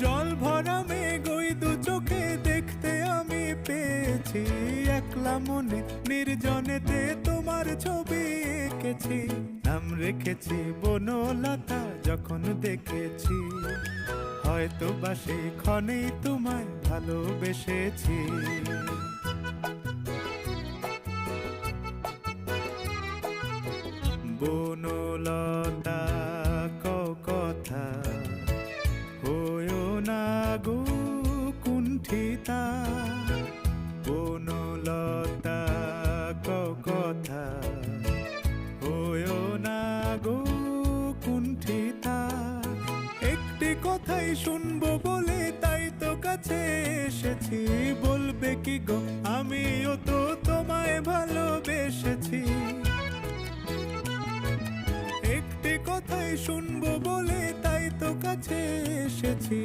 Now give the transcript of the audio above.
জল ভরা মেঘ ওই দু চোখে দেখতে আমি পেয়েছি, একলা মনে নির্জনেতে তোমার ছবি এঁকেছি। নাম রেখেছি বনলতা যখন দেখেছি, হয়তো বা সেই ক্ষণেই তোমায় ভালোবেসেছি। বনলতা কথা হয়ো না গো কুণ্ঠিতা, বনলতা কথা হয়ো না গো কুণ্ঠিতা। একটি কথাই শুনবো বলে তাই তো কাছে এসেছি, বলবে কি গো আমিও তো তোমায় ভালোবেসেছি। একটি কথাই শুনবো বলে তাই তো কাছে এসেছি,